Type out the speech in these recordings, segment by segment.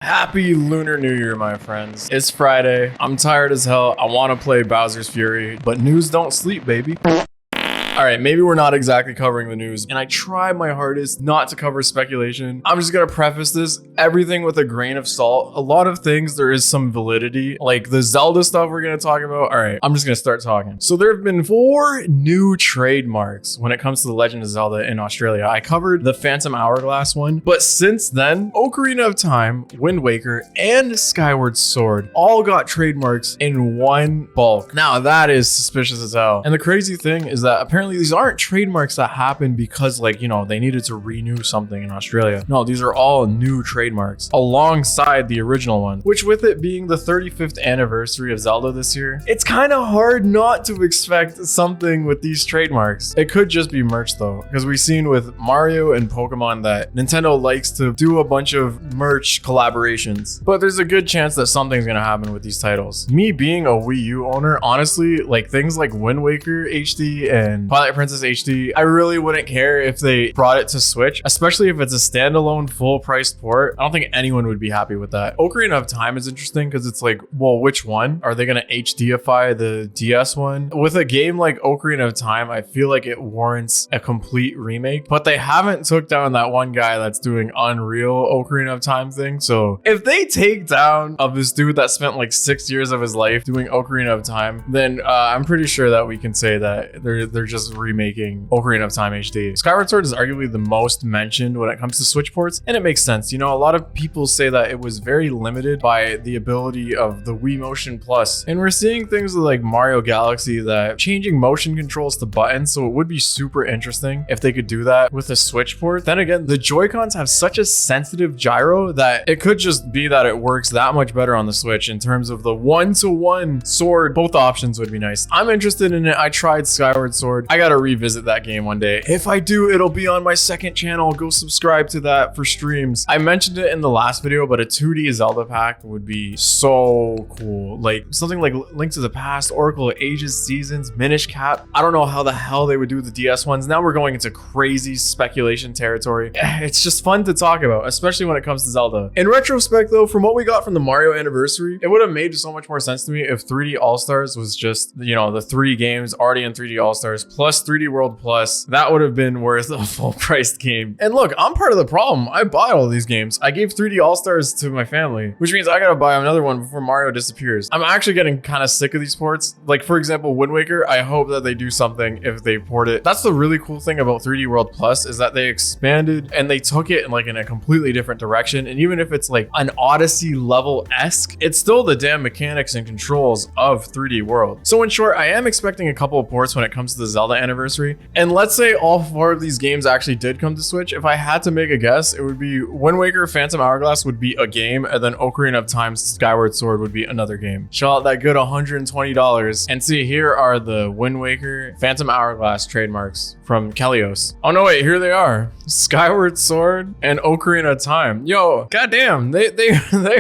Happy Lunar New Year, my friends. It's Friday. I'm tired as hell. I want to play Bowser's Fury, but news don't sleep, baby. All right, maybe we're not exactly covering the news, and I try my hardest not to cover speculation. I'm just gonna preface this, everything with a grain of salt. A lot of things, there is some validity, like the Zelda stuff we're gonna talk about. All right, I'm just gonna start talking. So there have been 4 new trademarks when it comes to The Legend of Zelda in Australia. I covered the Phantom Hourglass one, but since then, Ocarina of Time, Wind Waker, and Skyward Sword all got trademarks in one bulk. Now that is suspicious as hell. And the crazy thing is that apparently these aren't trademarks that happen because, like, you know, they needed to renew something in Australia. No, these are all new trademarks alongside the original one, which with it being the 35th anniversary of Zelda this year, it's kind of hard not to expect something with these trademarks. It could just be merch though, because we've seen with Mario and Pokemon that Nintendo likes to do a bunch of merch collaborations, but there's a good chance that something's gonna happen with these titles. Me being a Wii U owner, honestly, like things like Wind Waker HD and Twilight Princess HD, I really wouldn't care if they brought it to Switch, especially if it's a standalone full-priced port. I don't think anyone would be happy with that. Ocarina of Time is interesting because it's like, well, which one? Are they going to HDify the DS one? With a game like Ocarina of Time, I feel like it warrants a complete remake, but they haven't took down that one guy that's doing Unreal Ocarina of Time thing. So if they take down of this dude that spent like 6 years of his life doing Ocarina of Time, then I'm pretty sure that we can say that they're just remaking Ocarina of Time HD. Skyward Sword is arguably the most mentioned when it comes to Switch ports, and it makes sense. You know, a lot of people say that it was very limited by the ability of the Wii Motion Plus, and we're seeing things like Mario Galaxy that changing motion controls to buttons, so it would be super interesting if they could do that with a Switch port. Then again, the Joy-Cons have such a sensitive gyro that it could just be that it works that much better on the Switch in terms of the one-to-one sword. Both options would be nice. I'm interested in it. I tried Skyward Sword. I gotta revisit that game one day. If I do, it'll be on my second channel. Go subscribe to that for streams. I mentioned it in the last video, but a 2D Zelda pack would be so cool. Like something like Link to the Past, Oracle of Ages, Seasons, Minish Cap. I don't know how the hell they would do the DS ones. Now we're going into crazy speculation territory. It's just fun to talk about, especially when it comes to Zelda. In retrospect though, from what we got from the Mario anniversary, it would have made so much more sense to me if 3D All-Stars was just, you know, the 3 games already in 3D All-Stars plus 3D World Plus. That would have been worth a full-priced game. And look, I'm part of the problem. I bought all these games. I gave 3D All-Stars to my family, which means I gotta buy another one before Mario disappears. I'm actually getting kind of sick of these ports. Like, for example, Wind Waker, I hope that they do something if they port it. That's the really cool thing about 3D World Plus, is that they expanded and they took it in like in a completely different direction. And even if it's like an Odyssey level-esque, it's still the damn mechanics and controls of 3D World. So in short, I am expecting a couple of ports when it comes to the Zelda anniversary. And let's say all 4 of these games actually did come to Switch. If I had to make a guess, it would be Wind Waker, Phantom Hourglass would be a game, and then Ocarina of Time, Skyward Sword would be another game. Shell out that good $120. And see, here are the Wind Waker, Phantom Hourglass trademarks from Kalios. Oh no, wait, here they are. Skyward Sword and Ocarina of Time. Yo, goddamn, they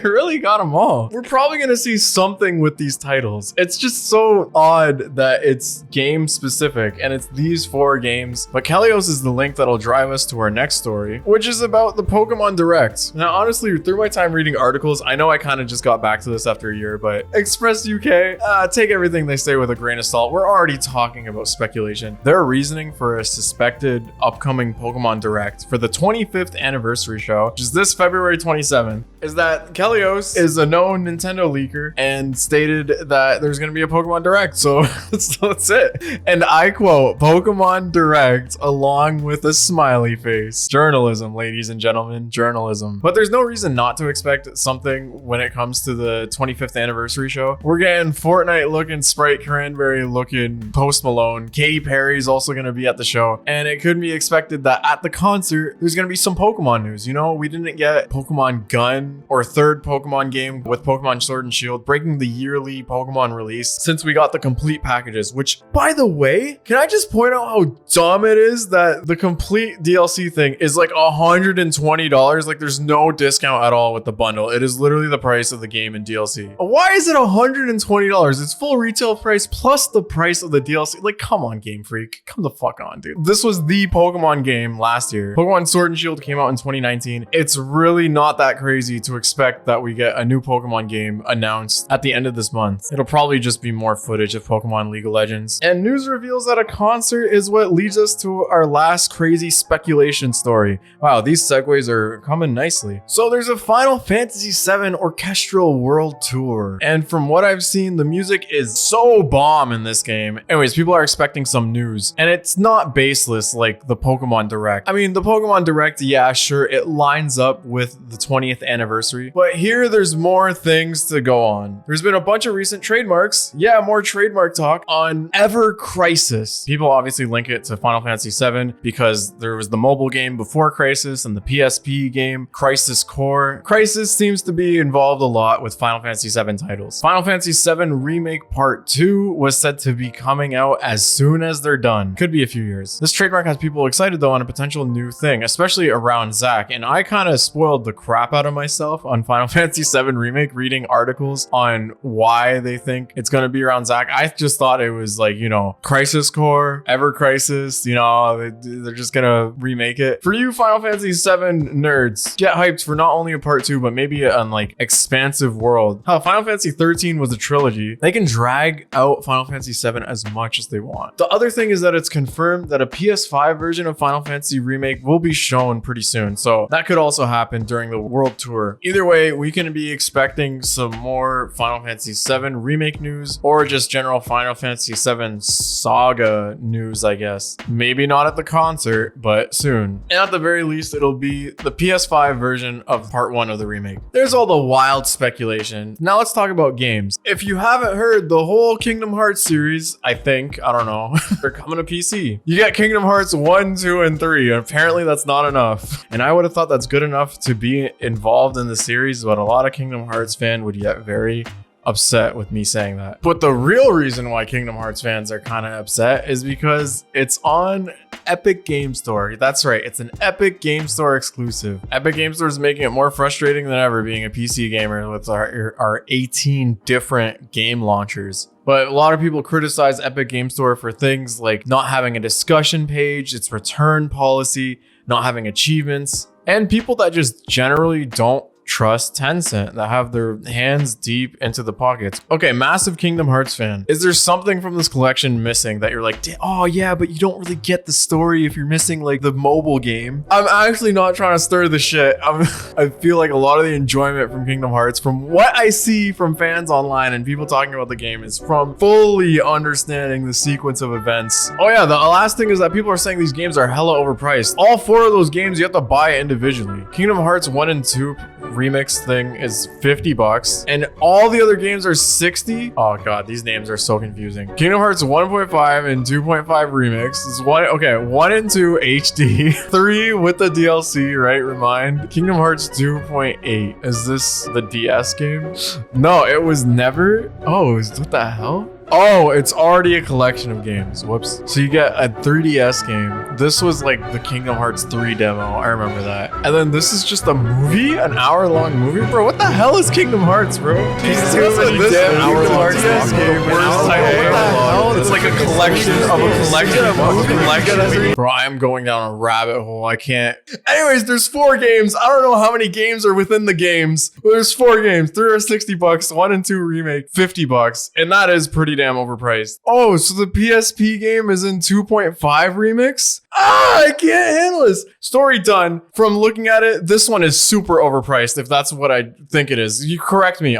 really got them all. We're probably gonna see something with these titles. It's just so odd that it's game specific and it's these 4 games. But Kalios is the link that'll drive us to our next story, which is about the Pokemon Direct. Now, honestly, through my time reading articles, I know I kind of just got back to this after a year, but Express UK, take everything they say with a grain of salt. We're already talking about speculation. Their reasoning for a suspected upcoming Pokemon Direct for the 25th anniversary show, which is this February 27th, is that Kalios is a known Nintendo leaker and stated that there's going to be a Pokemon Direct. So that's it. And I quote, Pokemon Direct along with a smiley face. Journalism, ladies and gentlemen, journalism. But there's no reason not to expect something when it comes to the 25th anniversary show. We're getting Fortnite looking, Sprite Cranberry looking, Post Malone. Katy Perry's also going to be at the show. And it could be expected that at the concert, there's going to be some Pokemon news. You know, we didn't get Pokemon Gun or 3rd Pokemon game with Pokemon Sword and Shield breaking the yearly Pokemon release since we got the complete packages, which, by the way, can I just point out how dumb it is that the complete DLC thing is like $120? Like, there's no discount at all with the bundle. It is literally the price of the game and DLC. Why is it $120? It's full retail price plus the price of the DLC. Like, come on, Game Freak. Come the fuck on, dude. This was the Pokemon game last year. Pokemon Sword and Shield came out in 2019. It's really not that crazy crazy to expect that we get a new Pokemon game announced at the end of this month. It'll probably just be more footage of Pokemon League of Legends. And news reveals that a concert is what leads us to our last crazy speculation story. Wow, these segues are coming nicely. So there's a Final Fantasy VII Orchestral World Tour. And from what I've seen, the music is so bomb in this game. Anyways, people are expecting some news. And it's not baseless like the Pokemon Direct. I mean, the Pokemon Direct, yeah, sure, it lines up with the 20th anniversary. But here there's more things to go on. There's been a bunch of recent trademarks. Yeah, more trademark talk on Ever Crisis. People obviously link it to Final Fantasy VII because there was the mobile game before Crisis and the PSP game, Crisis Core. Crisis seems to be involved a lot with Final Fantasy VII titles. Final Fantasy VII Remake Part 2 was said to be coming out as soon as they're done. Could be a few years. This trademark has people excited though on a potential new thing, especially around Zack. And I kind of spoiled the crap out of myself on Final Fantasy VII Remake reading articles on why they think it's going to be around Zack. I just thought it was like, you know, Crisis Core, Ever Crisis, you know, they're just going to remake it. For you Final Fantasy VII nerds, get hyped for not only a part 2, but maybe an like expansive world. How Final Fantasy 13 was a trilogy. They can drag out Final Fantasy VII as much as they want. The other thing is that it's confirmed that a PS5 version of Final Fantasy Remake will be shown pretty soon. So that could also happen during the world tour. Either way, we can be expecting some more Final Fantasy VII Remake news or just general Final Fantasy VII Saga news, I guess. Maybe not at the concert, but soon. And at the very least, it'll be the PS5 version of part 1 of the remake. There's all the wild speculation. Now let's talk about games. If you haven't heard, the whole Kingdom Hearts series, I don't know, they're coming to PC. You get Kingdom Hearts 1, 2, and 3. Apparently that's not enough. And I would have thought that's good enough to be involved in the series, but a lot of Kingdom Hearts fans would get very upset with me saying that. But the real reason why Kingdom Hearts fans are kind of upset is because it's on Epic Game Store. That's right, it's an Epic Game Store exclusive. Epic Game Store is making it more frustrating than ever being a PC gamer with our 18 different game launchers. But a lot of people criticize Epic Game Store for things like not having a discussion page, its return policy, not having achievements, and people that just generally don't trust Tencent, that have their hands deep into the pockets. Okay, massive Kingdom Hearts fan. Is there something from this collection missing that you're like, oh yeah, but you don't really get the story if you're missing like the mobile game? I'm actually not trying to stir the shit. I feel like a lot of the enjoyment from Kingdom Hearts, from what I see from fans online and people talking about the game, is from fully understanding the sequence of events. Oh yeah, the last thing is that people are saying these games are hella overpriced. All 4 of those games you have to buy individually. Kingdom Hearts 1 and 2 remix thing is $50 and all the other games are 60. Oh god, these names are so confusing. Kingdom Hearts 1.5 and 2.5 remix is 1 and 2 HD, 3 with the DLC, right? Remind. Kingdom Hearts 2.8. Is this the DS game? No, it was never. Oh, what the hell? Oh, it's already a collection of games. Whoops. So you get a 3DS game. This was like the Kingdom Hearts 3 demo. I remember that. And then this is just a movie? An hour-long movie? Bro, what the hell is Kingdom Hearts, bro? Jesus, this hour-long DS game. What the hell? It's like a collection of a collection of a collection. Bro, I am going down a rabbit hole. I can't. Anyways, there's 4 games. I don't know how many games are within the games. But there's 4 games. 3 are $60. 1 and 2 remake, $50. And that is pretty damn overpriced. Oh, so the PSP game is in 2.5 remix? I can't handle this. Story done. From looking at it, this one is super overpriced, if that's what I think it is. You correct me.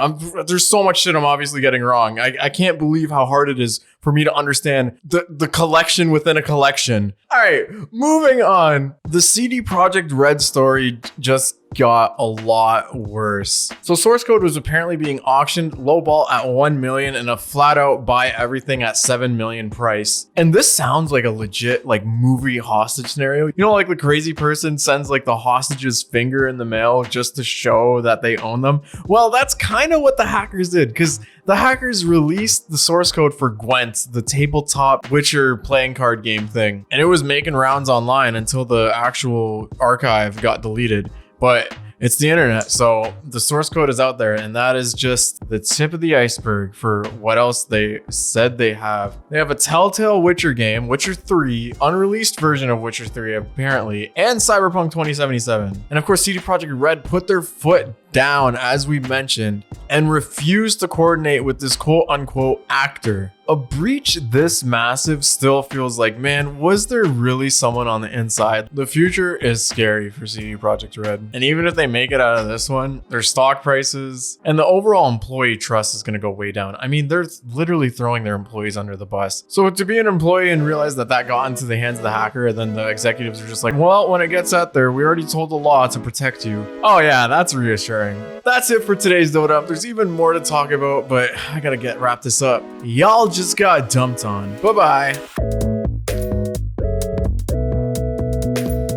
There's so much shit I'm obviously getting wrong. I can't believe how hard it is for me to understand the collection within a collection. All right, moving on. The CD Projekt Red story just got a lot worse. So source code was apparently being auctioned lowball at 1 million and a flat out buy everything at 7 million price. And this sounds like a legit like movie hostage scenario. You know, like the crazy person sends like the hostage's finger in the mail just to show that they own them. Well, that's kind of what the hackers did, because the hackers released the source code for Gwent, the tabletop Witcher playing card game thing. And it was making rounds online until the actual archive got deleted. But it's the internet, so the source code is out there, and that is just the tip of the iceberg for what else they said they have. They have a Telltale Witcher game, Witcher 3, unreleased version of Witcher 3 apparently, and Cyberpunk 2077. And of course, CD Projekt Red put their foot down, as we mentioned, and refused to coordinate with this quote-unquote actor. A breach this massive still feels like, man, was there really someone on the inside? The future is scary for CD Projekt Red. And even if they make it out of this one, their stock prices and the overall employee trust is going to go way down. I mean, they're literally throwing their employees under the bus. So to be an employee and realize that that got into the hands of the hacker, and then the executives are just like, well, when it gets out there, we already told the law to protect you. Oh yeah, that's reassuring. That's it for today's Dodump. There's even more to talk about, but I gotta wrap this up. Y'all just got dumped on. Bye-bye.